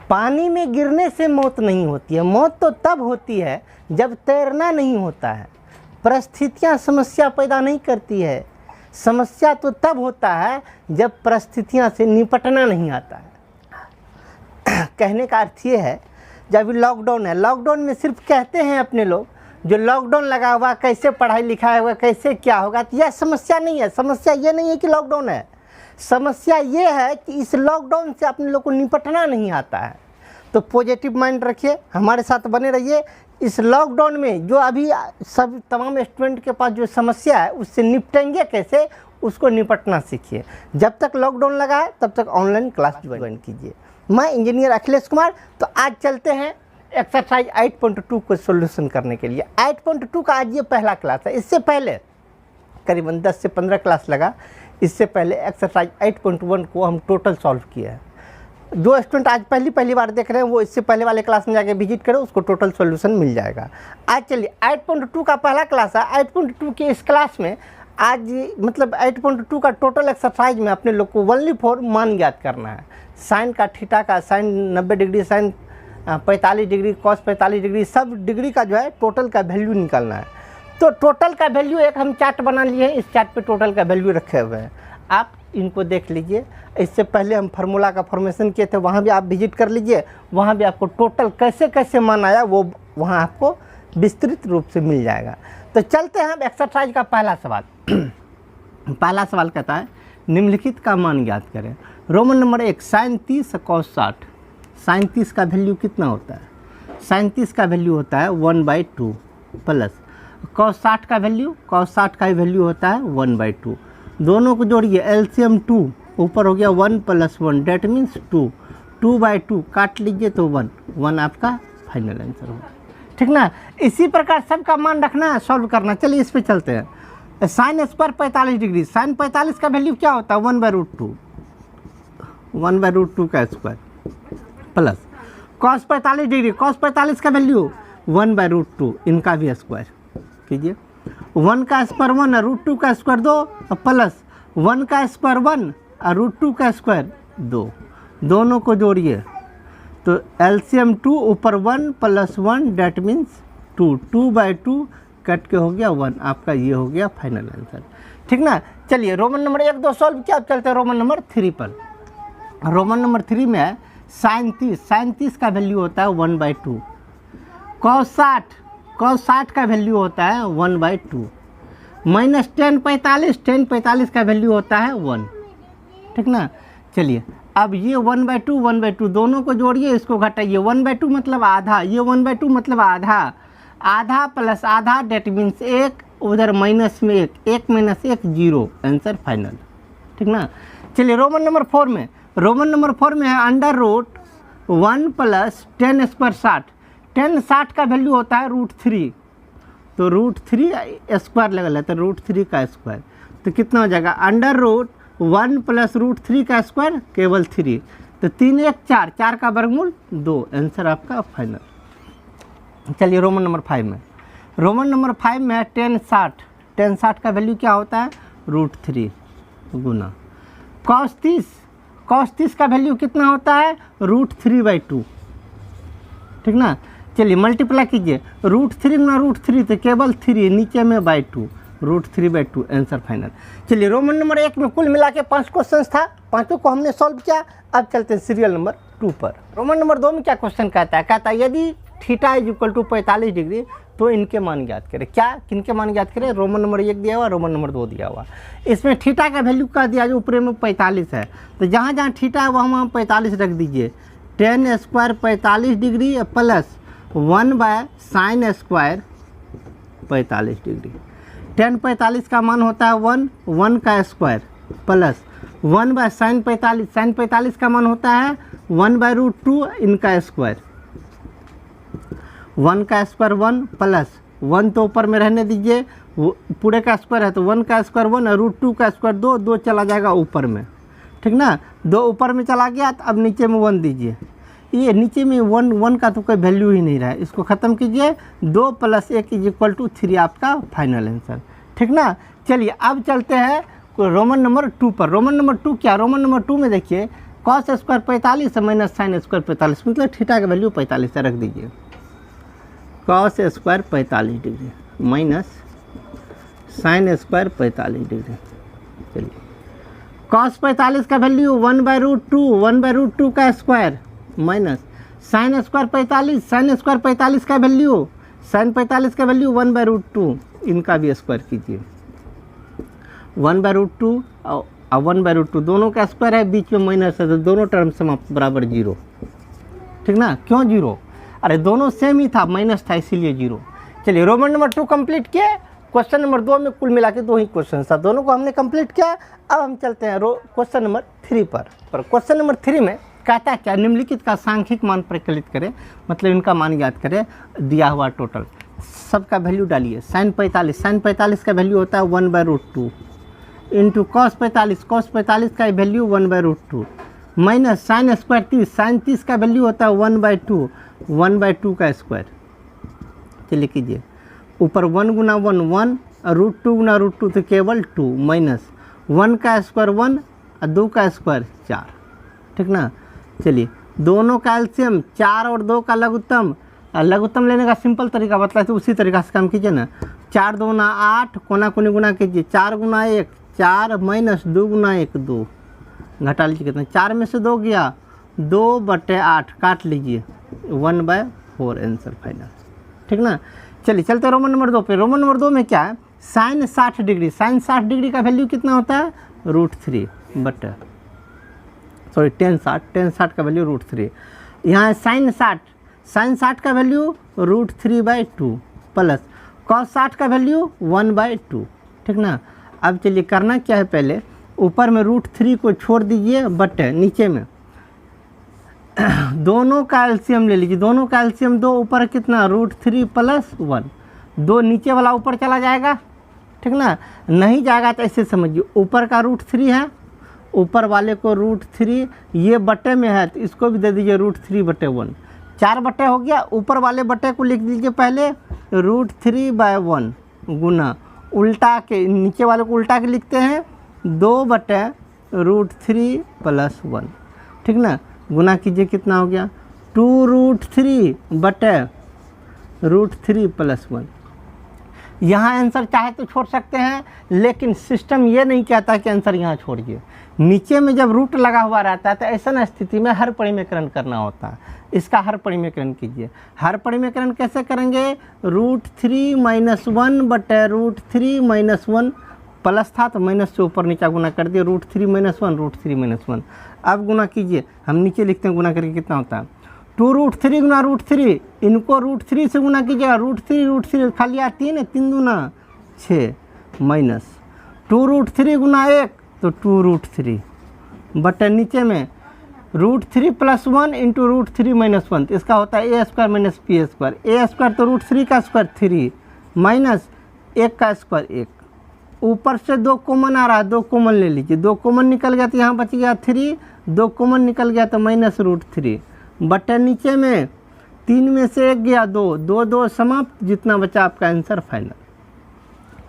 पानी में गिरने से मौत नहीं होती है, मौत तो तब होती है जब तैरना नहीं होता है। परिस्थितियाँ समस्या पैदा नहीं करती है, समस्या तो तब होता है जब परिस्थितियाँ से निपटना नहीं आता है। कहने का अर्थ ये है, जब लॉकडाउन है, लॉकडाउन में सिर्फ कहते हैं अपने लोग जो लॉकडाउन लगा हुआ कैसे पढ़ाई लिखाई होगा, कैसे क्या होगा, तो यह समस्या नहीं है। समस्या ये नहीं है कि लॉकडाउन है, समस्या ये है कि इस लॉकडाउन से अपने लोग को निपटना नहीं आता है। तो पॉजिटिव माइंड रखिए, हमारे साथ बने रहिए। इस लॉकडाउन में जो अभी सब तमाम स्टूडेंट के पास जो समस्या है उससे निपटेंगे कैसे, उसको निपटना सीखिए। जब तक लॉकडाउन लगा है तब तक ऑनलाइन क्लास ज्वाइन कीजिए। मैं इंजीनियर अखिलेश कुमार। तो आज चलते हैं एक्सरसाइज 8.2 को सोल्यूशन करने के लिए। 8.2 का आज ये पहला क्लास है। इससे पहले करीबन 10 से 15 क्लास लगा। इससे पहले एक्सरसाइज 8.1 को हम टोटल सॉल्व किया है। जो स्टूडेंट आज पहली बार देख रहे हैं वो इससे पहले वाले क्लास में जाके विजिट करें, उसको टोटल सॉल्यूशन मिल जाएगा। आज चलिए 8.2 का पहला क्लास है। 8.2 के इस क्लास में आज मतलब 8.2 का टोटल एक्सरसाइज में अपने लोग को ओनली फॉर मान ज्ञात करना है। साइन का, थीटा का, sine 90 degree, sine 45 degree, cos 45 degree, सब डिग्री का जो है टोटल का वैल्यू निकालना है। तो टोटल का वैल्यू एक हम चार्ट बना लिए हैं, इस चार्ट पे टोटल का वैल्यू रखे हुए हैं, आप इनको देख लीजिए। इससे पहले हम फार्मूला का फॉर्मेशन किए थे, वहाँ भी आप विजिट कर लीजिए। वहाँ भी आपको टोटल कैसे कैसे मान आया वो वहाँ आपको विस्तृत रूप से मिल जाएगा। तो चलते हैं हम एक्सरसाइज का पहला सवाल। पहला सवाल कहता है निम्नलिखित का मान ज्ञात करें। Roman number 1, sine 30 cos 60। Sine 30 का वैल्यू कितना होता है? साइन 30 का वैल्यू होता है 1/2 प्लस कॉस 60 का वैल्यू, कॉस 60 का वैल्यू होता है 1/2। दोनों को जोड़िए, एलसीएम 2, ऊपर हो गया 1 + 1 डेट मीन्स 2, 2/2 काट लीजिए तो 1 आपका फाइनल आंसर होगा। ठीक ना। इसी प्रकार सबका मान रखना है, सॉल्व करना। चलिए इस पे चलते हैं। साइन स्क्वायर 45 डिग्री, साइन 45 का वैल्यू क्या होता है? 1/2, 1/2 का square plus cos 45 degree, cos 45 का वैल्यू 1/2, इनका भी स्क्वायर कीजिए। 1 का स्क्वायर 1 और √2 का स्क्वायर 2 प्लस 1 का स्क्वायर 1 और √2 का स्क्वायर 2, दोनों को जोड़िए तो एलसीएम 2 ऊपर 1 + 1 डेट मीन्स 2, 2/2 कट के हो गया 1, आपका ये हो गया फाइनल आंसर। ठीक ना। चलिए रोमन नंबर 1 2 सॉल्व किया। अब चलते हैं रोमन नंबर 3 पर। रोमन नंबर 3 में है साइन 30, साइन 30 का वैल्यू होता है 1/2। कॉस 60 का वैल्यू होता है 1/2 माइनस tan 45 का वैल्यू होता है 1। ठीक ना। चलिए अब ये 1/2 दोनों को जोड़िए, इसको घटाइए। 1/2 मतलब आधा, ये 1/2 मतलब आधा, आधा प्लस आधा डेट मीन्स 1, उधर माइनस में 1 - 1 0, आंसर फाइनल। ठीक ना। चलिए रोमन नंबर 4 में, रोमन नंबर 4 में है √1 + tan स्क्वायर 60। tan 60 का वैल्यू होता है √3, तो √3 स्क्वायर लगल है तो √3 का स्क्वायर, तो कितना हो जाएगा? √1 + √3 का स्क्वायर केवल 3, तो 3 1 4, 4 का वर्गमूल 2, आंसर आपका फाइनल। चलिए रोमन नंबर 5 में, रोमन नंबर 5 में है tan 60 का वैल्यू क्या होता है? √3 गुना cos 30 का वैल्यू कितना होता है? √3/2। ठीक ना। चलिए मल्टीप्लाई कीजिए, √3 गुना √3 तो केवल 3, नीचे में /2, √3/2, आंसर फाइनल। चलिए रोमन नंबर 1 में कुल मिला के 5 क्वेश्चन था, पाँचों को हमने सॉल्व किया। अब चलते हैं सीरियल नंबर 2 पर। रोमन नंबर 2 में क्या क्वेश्चन कहता है? कहता है यदि थीटा = 45 डिग्री तो इनके मान ज्ञात करें। क्या, किनके मान ज्ञात करें? रोमन नंबर 1 दिया हुआ, रोमन नंबर 2 दिया हुआ। इसमें थीटा का वैल्यू का दिया जो ऊपर में 45 है, तो जहाँ जहाँ थीटा है वहाँ 45 रख दीजिए। tan square 45 degree plus 1/sin square 45 degree. tan 45 का मान होता है 1 का स्क्वायर प्लस 1/sin 45, sin 45 का मान होता है 1/√2 इनका स्क्वायर, 1 का स्क्वायर 1 प्लस 1 तो ऊपर में रहने दीजिए, पूरे का स्क्वायर है तो 1 का स्क्वायर 1 और √2 का स्क्वायर 2, 2 चला जाएगा ऊपर में। ठीक ना। 2 ऊपर में चला गया तो अब नीचे में 1 दीजिए। ये नीचे में 1 का तो कोई वैल्यू ही नहीं रहा है, इसको ख़त्म कीजिए। 2 + 1 = 3 आपका फाइनल आंसर। ठीक ना। चलिए अब चलते हैं रोमन नंबर 2 पर। रोमन नंबर 2 क्या? रोमन नंबर 2 में देखिए cos square 45 minus sine square 45, मतलब थीटा का वैल्यू 45 रख दीजिए। Cos square 45 degree minus sine square 45 degree. चलिए कॉस 45 का वैल्यू 1/√2 का square minus sine square 45, sine square 45 का वैल्यू, साइन 45 का वैल्यू 1/√2, इनका भी स्क्वायर कीजिए। 1/√2 और 1/√2 दोनों का स्क्वायर है, बीच में माइनस है तो दोनों टर्म समाप्त बराबर 0। ठीक ना, क्यों 0? अरे दोनों सेम ही था, माइनस था इसीलिए 0। चलिए रोमन नंबर 2 कंप्लीट किए। क्वेश्चन नंबर 2 में कुल मिला के 2 ही क्वेश्चन था, दोनों को हमने कंप्लीट किया। अब हम चलते हैं क्वेश्चन नंबर 3 पर क्वेश्चन नंबर 3 में कहता है क्या, निम्नलिखित का सांख्यिक मान परिकलित करें, मतलब इनका मान याद करें। दिया हुआ टोटल सबका वैल्यू डालिए। साइन 45 का वैल्यू होता है 1/√2 इंटू कॉस 45 का value 1/√2 minus sine square 30, sine 30 का वैल्यू होता है 1/2 का स्क्वायर। चलिए कीजिए, ऊपर 1 गुना 1 1 और √2 गुना √2 तो केवल 2 माइनस 1 का स्क्वायर 1 और 2 का स्क्वायर 4। ठीक ना, चलिए दोनों का एलसीएम 4 और 2 का लघुत्तम, लघुत्तम लेने का सिंपल तरीका बतला तो उसी तरीका से काम कीजिए ना। 4 दूना 8, कोना कोनी गुना कीजिए, 4 गुना 1 4 माइनस 2 गुना 1 2, घटा लीजिए कितना, 4 में से 2 गया 2/8, काट लीजिए 1/4 आंसर फाइनल। ठीक ना, चलिए चलते रोमन नंबर 2 पे। रोमन नंबर 2 में क्या है, साइन 60 डिग्री, साइन 60 डिग्री का वैल्यू कितना होता है √3 बटे tan 60 का वैल्यू √3। यहाँ है साइन 60 का वैल्यू √3/2 प्लस कॉस 60 का वैल्यू 1/2। ठीक ना, अब चलिए करना क्या है, पहले ऊपर में √3 को छोड़ दीजिए बटे नीचे में दोनों का एलसीएम ले लीजिए। दोनों का एलसीएम 2, ऊपर कितना √3 प्लस 1, 2 नीचे वाला ऊपर चला जाएगा। ठीक ना, नहीं जाएगा तो ऐसे समझिए, ऊपर का √3 है, ऊपर वाले को √3 ये बटे में है तो इसको भी दे दीजिए √3/1, 4 बटे हो गया। ऊपर वाले बटे को लिख दीजिए पहले √3/1 गुना उल्टा के, नीचे वाले को उल्टा के लिखते हैं 2/√3 प्लस 1। ठीक ना, गुना कीजिए कितना हो गया 2√3/√3 प्लस 1। यहाँ आंसर चाहे तो छोड़ सकते हैं, लेकिन सिस्टम ये नहीं कहता कि आंसर यहाँ छोड़िए। नीचे में जब रूट लगा हुआ रहता है तो ऐसा स्थिति में हर परिमेकरण करना होता है। इसका हर परिमेकरण कीजिए। हर परिमेकरण कैसे करेंगे, √3 - 1/√3 - 1 प्लस था तो माइनस से ऊपर नीचे गुना कर दिए, √3 - 1 अब गुना कीजिए, हम नीचे लिखते हैं गुना करके कितना होता है 2√3 गुना √3, इनको √3 से गुना कीजिएगा, √3 खाली आ 3 दूना 6 माइनस 2√3 गुना 1 तो 2√3 बटे नीचे में √3 + 1 इंटू √3 - 1 तो इसका होता है a² - b²। a² तो √3 का स्क्वायर 3 माइनस 1 का स्क्वायर 1, ऊपर से 2 कॉमन आ रहा है, 2 कॉमन ले लीजिए, 2 कॉमन निकल गया तो यहाँ बच गया 3, 2 कॉमन निकल गया तो माइनस √3 बटे नीचे में 3 में से 1 गया 2, 2 समाप्त, जितना बचा आपका आंसर फाइनल।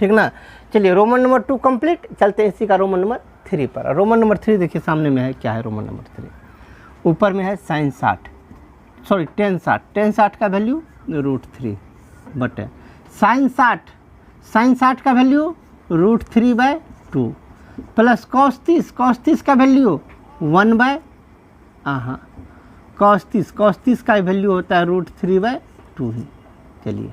ठीक ना, चलिए रोमन नंबर 2 कंप्लीट। चलते हैं इसी का रोमन नंबर 3 पर। रोमन नंबर 3 देखिए सामने में है, क्या है रोमन नंबर 3, ऊपर में है tan 60 का वैल्यू √3 बटे sin 60 का वैल्यू √3/2 प्लस cos 30 का वैल्यू 1/, cos 30 का वैल्यू होता है √3/2 ही। चलिए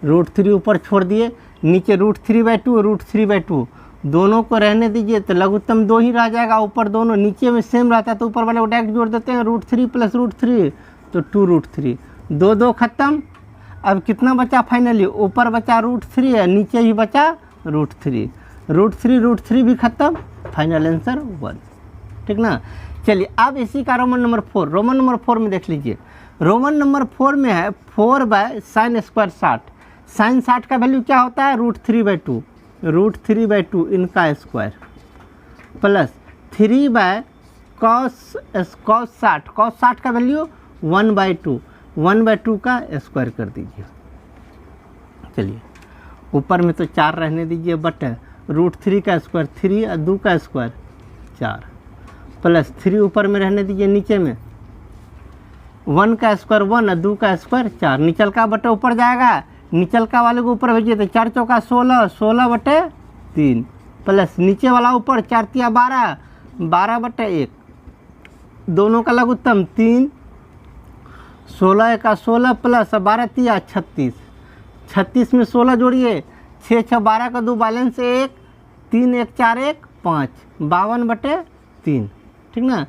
√3 ऊपर छोड़ दिए, नीचे √3/2 दोनों को रहने दीजिए तो लघुत्तम 2 ही रह जाएगा, ऊपर दोनों, नीचे में सेम रहता है तो ऊपर वाले को डायरेक्ट जोड़ देते हैं, √3 + √3 तो 2√3, 2 खत्म। अब कितना बचा फाइनली, ऊपर बचा √3 है, नीचे ही बचा √3 भी खत्म, फाइनल आंसर 1। ठीक ना, चलिए अब इसी का रोमन नंबर 4। रोमन नंबर 4 में देख लीजिए, रोमन नंबर 4 में है 4/sin² 60। sin 60 का वैल्यू क्या होता है √3/2 इनका स्क्वायर प्लस 3/cos 60 का वैल्यू 1/2 का स्क्वायर कर दीजिए। चलिए ऊपर में तो 4 रहने दीजिए बटे √3 का स्क्वायर 3 और 2 का स्क्वायर 4 प्लस 3 ऊपर में रहने दीजिए, नीचे में 1 का स्क्वायर 1 और 2 का स्क्वायर 4, नीचल का बटे ऊपर जाएगा, नीचल का वाले को ऊपर भेजिए तो 4 चौका 16, 16 बटे 3 प्लस नीचे वाला ऊपर 4 तिया 12, 12 बटे 1, दोनों का लघुत्तम 3, 16 का 16 प्लस 12 तिया 36, 36 में 16 जोड़िए, 6 6 12 का 2 बैलेंस 1, 3 1 4 1 5, 52 बटे 3, ठीक ना।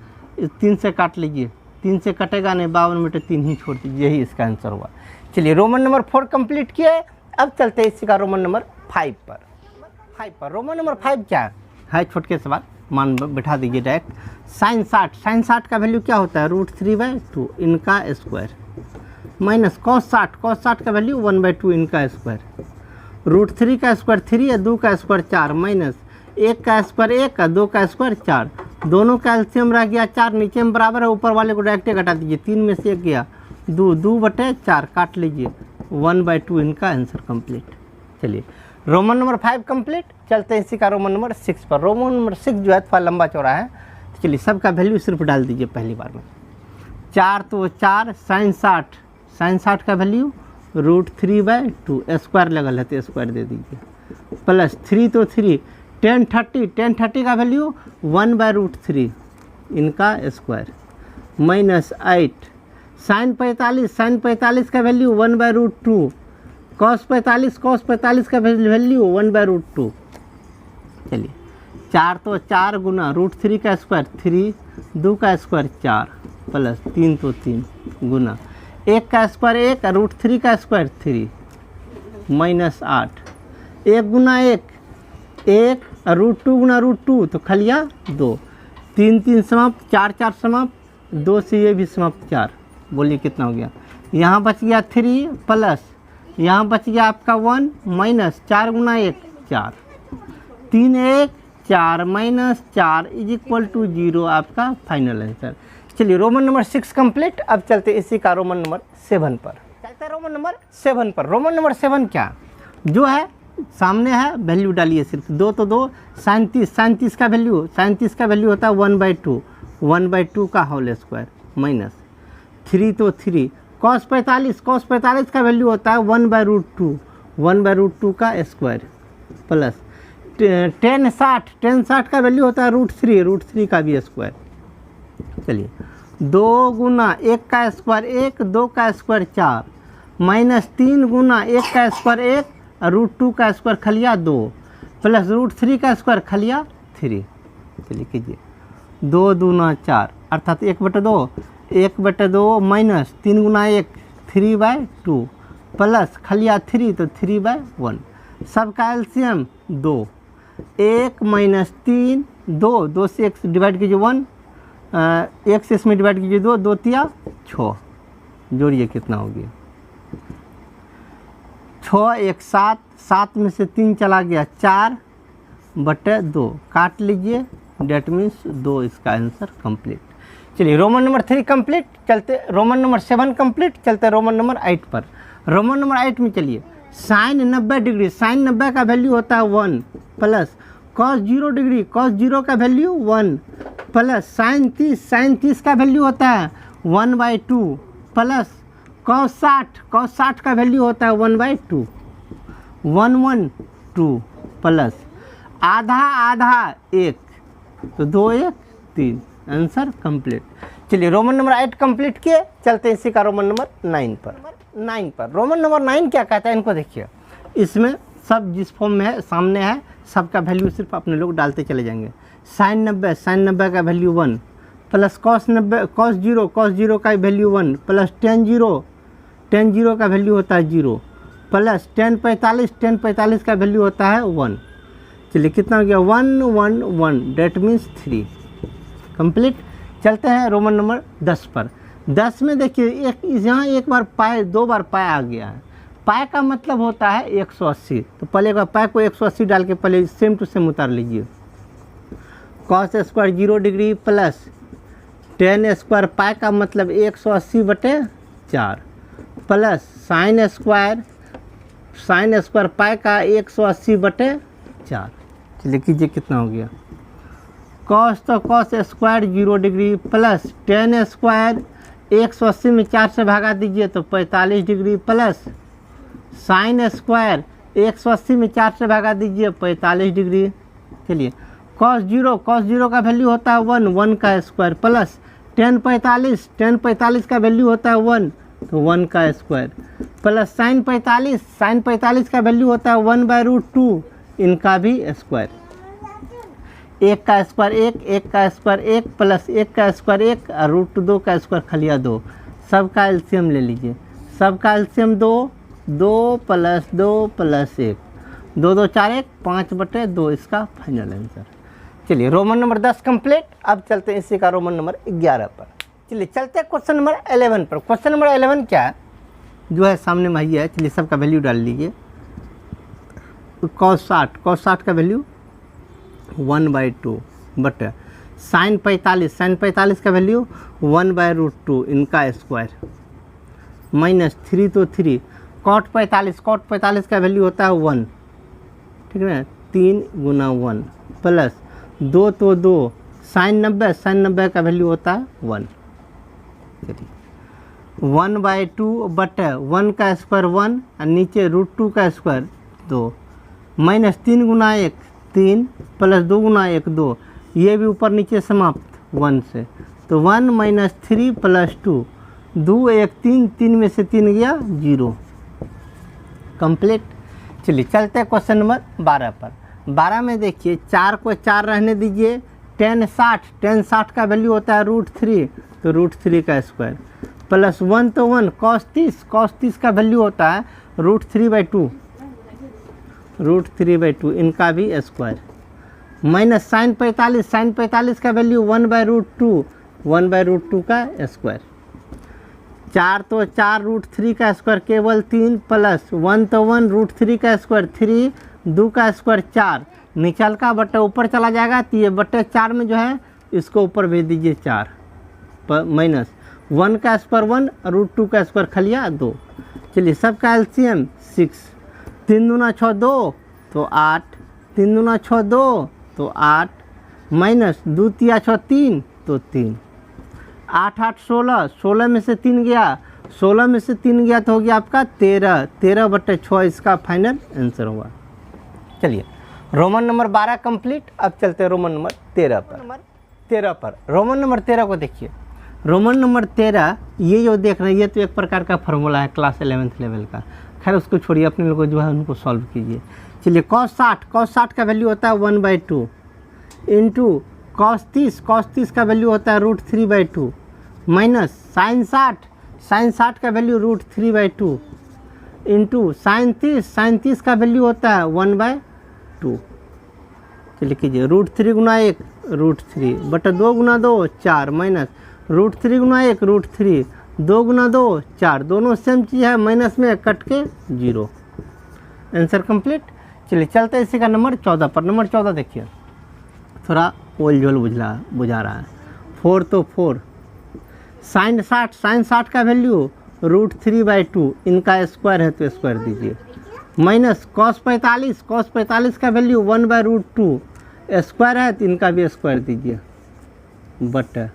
3 से काट लीजिए, 3 से कटेगा नहीं, 52 बटे 3 ही छोड़ दीजिए, यही इसका आंसर हुआ। चलिए रोमन नंबर 4 कंप्लीट किए, अब चलते हैं इसी का रोमन नंबर 5 पर। रोमन नंबर 5 क्या है, छोटे सवाल मान बैठा दीजिए डायरेक्ट। साइन 60 का वैल्यू क्या होता है, √3/2 इनका स्क्वायर, माइनस कॉस 60 का वैल्यू 1/2 इनका स्क्वायर, √3 का स्क्वायर 3 है, 2 का स्क्वायर 4, माइनस 1 का स्क्वायर 1 और 2 का स्क्वायर 4, दोनों का एलसीएम रह गया 4, नीचे में बराबर है, ऊपर वाले को डायरेक्ट घटा दीजिए, 3 में से 1 गया 2, 2 बटे 4 काट लीजिए, 1/2 इनका आंसर कंप्लीट। चलिए रोमन नंबर 5 कंप्लीट, चलते हैं इसी का रोमन नंबर 6 पर। रोमन नंबर 6 जो है थोड़ा लंबा चौड़ा है, तो चलिए सबका वैल्यू सिर्फ डाल दीजिए पहली बार में। 4 तो 4, साइन 60 का वैल्यू √3/2, स्क्वायर लगल है तो स्क्वायर दे दीजिए, प्लस 3 तो 3, tan 30 का वैल्यू 1/√3 इनका स्क्वायर, माइनस 8, साइन 45 का वैल्यू 1/√2, कॉस 45 का वैल्यू 1/√2। चलिए 4 तो 4 गुना √3 का स्क्वायर 3, 2 का स्क्वायर 4, प्लस 3 तो 3 गुना 1 का स्क्वायर 1 √3 का स्क्वायर 3, माइनस 8, 1 गुना 1 √2 गुना √2 तो खलिया 2, 3 3 समाप्त, 4 4 समाप्त, 2 से ये भी समाप्त 4, बोलिए कितना हो गया। यहाँ बच गया 3 प्लस यहाँ बच गया आपका 1, माइनस 4 गुना 1 4, 3 1 4 माइनस 4 इज इक्वल टू 0 आपका फाइनल आंसर। चलिए रोमन नंबर 6 कंप्लीट, अब चलते इसी का रोमन नंबर 7 पर। चलते रोमन नंबर 7 पर। रोमन नंबर 7 क्या जो है, सामने है वैल्यू डालिए सिर्फ, 2 तो 2, साइन 30 का वैल्यू होता है 1/2 का होल स्क्वायर, माइनस 3 तो 3, कॉस 45 का वैल्यू होता है 1/√2 का स्क्वायर, प्लस tan 60 का वैल्यू होता है √3 का भी स्क्वायर। चलिए 2 गुना 1 का स्क्वायर 1, 2 का स्क्वायर 4, माइनस 3 गुना 1 का स्क्वायर 1 √2 का स्क्वायर खलिया 2, प्लस √3 का स्क्वायर खलिया 3। चलिए कीजिए 2 दूना 4 अर्थात 1/2 माइनस 3 गुना 1 3/2 प्लस खलिया 3 तो 3/1, सबका एलसीएम 2, 1 माइनस 3 2 से 1 डिवाइड कीजिए 1, 1 से इसमें डिवाइड कीजिए 2, 2 तिया 6, जोड़िए कितना हो गया 6 1 7, 7 में से 3 चला गया 4/2 काट लीजिए, डेट मीन्स 2 इसका आंसर कंप्लीट। चलिए रोमन नंबर 3 कंप्लीट, चलते रोमन नंबर 7 कंप्लीट, चलते रोमन नंबर 8 पर। रोमन नंबर 8 में चलिए साइन 90 डिग्री, साइन 90 का वैल्यू होता है 1, प्लस कॉस 0 डिग्री, कॉस 0 का वैल्यू 1, प्लस साइन 30 का वैल्यू होता है 1/2, प्लस कॉस 60 का वैल्यू होता है 1/2, 1/2 प्लस आधा 1 तो 2 1 3, आंसर कंप्लीट। चलिए रोमन नंबर 8 कंप्लीट किए, चलते हैं इसी का रोमन नंबर 9 पर। रोमन नंबर 9 क्या कहता है, इनको देखिए, इसमें सब जिस फॉर्म में है सामने है, सबका वैल्यू सिर्फ अपने लोग डालते चले जाएंगे। साइन 90 का वैल्यू 1, प्लस कॉस 0 का वैल्यू 1, प्लस tan 0 का वैल्यू होता है 0, प्लस tan 45 का वैल्यू होता है 1। चलिए कितना हो गया 1 1 1, डेट मीन्स 3 कंप्लीट। चलते हैं रोमन नंबर 10 पर। 10 में देखिए यहाँ एक बार पाए 2 बार पाए आ गया है, पाए का मतलब होता है 180, तो पहले एक बार पाए को 180 डाल के पहले सेम टू सेम उतार लीजिए। Cos square 0 degree plus tan square पाए का मतलब 180/4 प्लस साइन स्क्वायर पाए का 180/4। चलिए कीजिए कितना हो गया कॉस तो cos square 0 degree plus ten square 180 में 4 से भागा दीजिए तो 45 डिग्री प्लस साइन स्क्वायर 180 में 4 से भागा दीजिए 45 डिग्री। चलिए कॉस जीरो का वैल्यू होता है 1 का स्क्वायर प्लस टेन 45 का वैल्यू होता है 1 तो 1 का स्क्वायर प्लस साइन 45 का वैल्यू होता है 1/√2 इनका भी स्क्वायर। 1 का स्क्वायर 1 का स्क्वायर 1 प्लस 1 का स्क्वायर 1 और √2 का स्क्वायर खलिया 2। सबका एलसीएम ले लीजिए। सबका एलसीएम 2 प्लस 2 प्लस 1 2 2 4 1 5/2 इसका फाइनल आंसर। चलिए रोमन नंबर 10 कंप्लीट। अब चलते हैं इसी का रोमन नंबर 11 पर। चलिए चलते हैं क्वेश्चन नंबर 11 पर। क्वेश्चन नंबर 11 क्या है जो है सामने में ही है। चलिए सबका वैल्यू डाल लीजिए। cos 60 का वैल्यू 1/2 बट साइन 45 का वैल्यू 1/√2 इनका स्क्वायर माइनस 3 तो 3 cot 45 का वैल्यू होता है 1 ठीक है ना 3 गुना 1 प्लस 2 तो 2 साइन 90 का वैल्यू होता है 1। चलिए 1/2 बट 1 का स्क्वायर 1 और नीचे √2 का स्क्वायर 2 माइनस 3 गुना 1 3 प्लस 2 गुना 1 2 ये भी ऊपर नीचे समाप्त 1 से तो 1 माइनस 3 प्लस 2 2 1 3 में से 3 गया 0 कंप्लीट। चलिए चलते हैं क्वेश्चन नंबर 12 पर। 12 में देखिए 4 को 4 रहने दीजिए टेन 60 का वैल्यू होता है √3 तो √3 का स्क्वायर प्लस 1 तो 1 cos 30 का वैल्यू होता है √3/2 इनका भी स्क्वायर माइनस साइन 45 का वैल्यू 1/√2 का स्क्वायर 4 तो 4 √3 का स्क्वायर केवल 3 प्लस 1 तो 1 √3 का स्क्वायर 3 2 का स्क्वायर 4 निचल का बट्टा ऊपर चला जाएगा तो ये बट्टे 4 में जो है इसको ऊपर भेज दीजिए 4 माइनस 1 का स्क्वायर 1 √2 का स्क्वायर खलिया 2। चलिए सबका एलसीएम 6 3 दूना 6 2 तो 8 3 दूना 6 2 तो 8 माइनस 2 तिया 6 3 तो 3 8 8 16 में से 3 गया 16 में से 3 गया तो हो गया आपका 13/6 इसका फाइनल आंसर होगा। चलिए रोमन नंबर 12 कंप्लीट। अब चलते हैं रोमन नंबर 13 पर। रोमन नंबर 13 को देखिए। रोमन नंबर 13 ये जो देख रहे हैं ये तो एक प्रकार का फार्मूला है क्लास 11th लेवल का। खैर उसको छोड़िए अपने लोगों जो है उनको सॉल्व कीजिए। चलिए cos 60 का वैल्यू होता है 1/2 इंटू cos 30 का वैल्यू होता है √3/2 माइनस साइन 60 का वैल्यू √3/2 इंटू साइन 30 का वैल्यू होता है 1/2। चलिए कीजिए √3 गुना 1 √3 बटा 2 गुना 2 4 माइनस √3 गुना 1 √3 2 गुना 2 4 दोनों सेम चीज़ है माइनस में कट के 0 आंसर कंप्लीट। चलिए चलते हैं इसी का नंबर 14 पर। नंबर 14 देखिए थोड़ा ओल झोल बुझा रहा है 4 तो 4 साइन 60 का वैल्यू √3/2 इनका स्क्वायर है तो स्क्वायर दीजिए माइनस cos 45 का वैल्यू 1/√2 स्क्वायर है तो इनका भी स्क्वायर दीजिए बट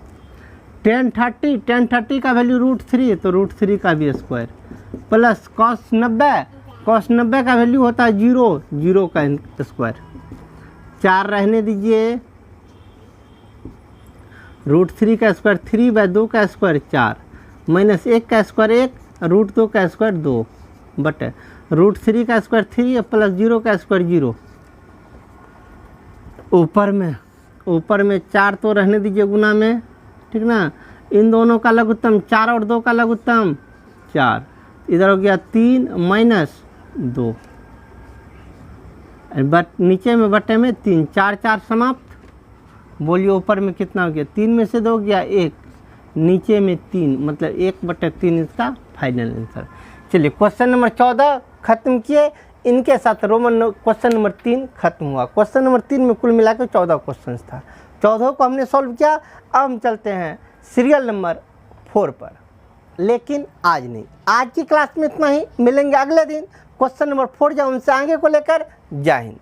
tan 30 का वैल्यू √3 तो √3 का भी स्क्वायर प्लस cos 90 का वैल्यू होता है 0 का स्क्वायर 4 रहने दीजिए √3 का स्क्वायर 3/2 का स्क्वायर 4 माइनस 1 का स्क्वायर 1 √2 का स्क्वायर 2 बट √3 का स्क्वायर 3 प्लस 0 का स्क्वायर 0 ऊपर में 4 तो रहने दीजिए गुना में ठीक ना। इन दोनों का लघुत्तम 4 और 2 का लघुत्तम 4 इधर हो गया 3 माइनस 2 बट नीचे में बटे में 3 4 4 समाप्त। बोलिए ऊपर में कितना हो गया 3 में से 2 गया 1 नीचे में 3 मतलब 1/3 इसका फाइनल आंसर। चलिए क्वेश्चन नंबर 14 खत्म किए। इनके साथ रोमन क्वेश्चन नंबर 3 खत्म हुआ। क्वेश्चन नंबर 3 में कुल मिलाकर 14 क्वेश्चन था। 14 को हमने सॉल्व किया। अब हम चलते हैं सीरियल नंबर 4 पर, लेकिन आज नहीं। आज की क्लास में इतना ही। मिलेंगे अगले दिन क्वेश्चन नंबर 4 जो उनसे आगे को लेकर। जय हिंद।